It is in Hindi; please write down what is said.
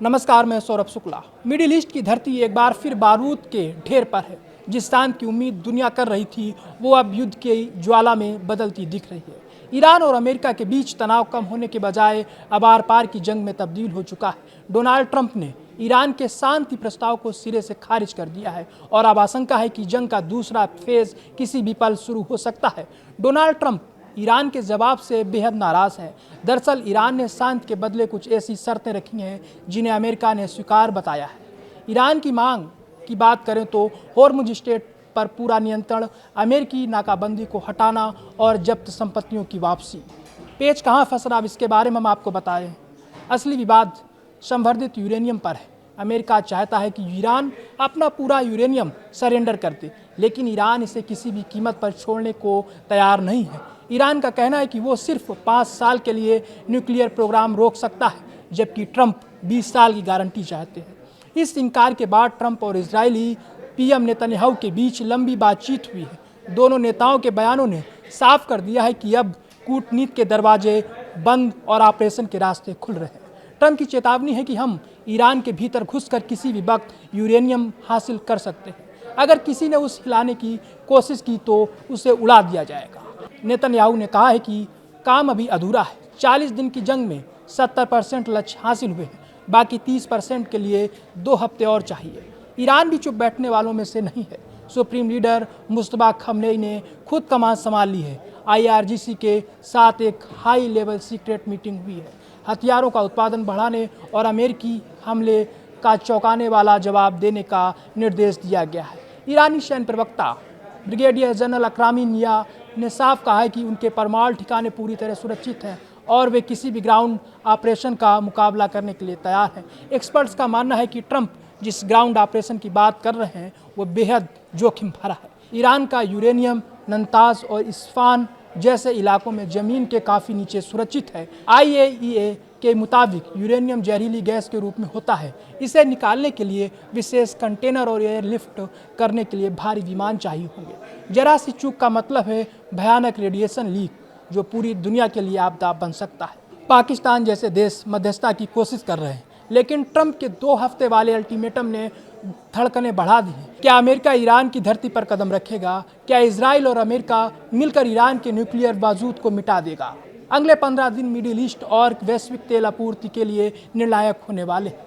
नमस्कार, मैं सौरभ शुक्ला। मिडिल ईस्ट की धरती एक बार फिर बारूद के ढेर पर है। जिस शांत की उम्मीद दुनिया कर रही थी वो अब युद्ध की ज्वाला में बदलती दिख रही है। ईरान और अमेरिका के बीच तनाव कम होने के बजाय अब आर पार की जंग में तब्दील हो चुका है। डोनाल्ड ट्रंप ने ईरान के शांति प्रस्ताव को सिरे से खारिज कर दिया है और अब आशंका है कि जंग का दूसरा फेज किसी भी पल शुरू हो सकता है। डोनाल्ड ट्रंप ईरान के जवाब से बेहद नाराज है। दरअसल ईरान ने शांति के बदले कुछ ऐसी शर्तें रखी हैं जिन्हें अमेरिका ने स्वीकार बताया है। ईरान की मांग की बात करें तो होर्मुज स्ट्रेट पर पूरा नियंत्रण, अमेरिकी नाकाबंदी को हटाना और जब्त संपत्तियों की वापसी। पेच कहाँ फंस रहा, अब इसके बारे में हम आपको बताएं। असली विवाद संवर्धित यूरेनियम पर है। अमेरिका चाहता है कि ईरान अपना पूरा यूरेनियम सरेंडर कर दे, लेकिन ईरान इसे किसी भी कीमत पर छोड़ने को तैयार नहीं है। ईरान का कहना है कि वो सिर्फ 5 साल के लिए न्यूक्लियर प्रोग्राम रोक सकता है, जबकि ट्रंप 20 साल की गारंटी चाहते हैं। इस इनकार के बाद ट्रंप और इजरायली पीएम नेतन्याहू के बीच लंबी बातचीत हुई है। दोनों नेताओं के बयानों ने साफ कर दिया है कि अब कूटनीति के दरवाजे बंद और ऑपरेशन के रास्ते खुल रहे हैं। ट्रंप की चेतावनी है कि हम ईरान के भीतर घुसकर किसी भी वक्त यूरेनियम हासिल कर सकते हैं। अगर किसी ने उसे हिलाने की कोशिश की तो उसे उड़ा दिया जाएगा। नेतन्याहू ने कहा है कि काम अभी अधूरा है। 40 दिन की जंग में 70% लक्ष्य हासिल हुए हैं, बाकी 30% के लिए 2 हफ्ते और चाहिए। ईरान भी चुप बैठने वालों में से नहीं है। सुप्रीम लीडर मुस्तफा खमनेई ने खुद कमान संभाल ली है। IRGC के साथ एक हाई लेवल सीक्रेट मीटिंग हुई है। हथियारों का उत्पादन बढ़ाने और अमेरिकी हमले का चौंकाने वाला जवाब देने का निर्देश दिया गया है। ईरानी सैन्य प्रवक्ता ब्रिगेडियर जनरल अकरामी निया ने साफ कहा है कि उनके परमाणु ठिकाने पूरी तरह सुरक्षित हैं और वे किसी भी ग्राउंड ऑपरेशन का मुकाबला करने के लिए तैयार हैं। एक्सपर्ट्स का मानना है कि ट्रंप जिस ग्राउंड ऑपरेशन की बात कर रहे हैं वो बेहद जोखिम भरा है। ईरान का यूरेनियम नंताज और इस्फान जैसे इलाकों में जमीन के काफ़ी नीचे सुरक्षित है। IAEA के मुताबिक यूरेनियम जहरीली गैस के रूप में होता है। इसे निकालने के लिए विशेष कंटेनर और एयरलिफ्ट करने के लिए भारी विमान चाहिए होंगे। जरा सी चूक का मतलब है भयानक रेडिएशन लीक, जो पूरी दुनिया के लिए आपदा बन सकता है। पाकिस्तान जैसे देश मध्यस्थता की कोशिश कर रहे हैं, लेकिन ट्रंप के 2 हफ्ते वाले अल्टीमेटम ने धड़कनें बढ़ा दी हैं। क्या अमेरिका ईरान की धरती पर कदम रखेगा? क्या इजराइल और अमेरिका मिलकर ईरान के न्यूक्लियर बारूद को मिटा देगा? अगले 15 दिन मिडिल ईस्ट और वैश्विक तेल आपूर्ति के लिए निर्णायक होने वाले हैं।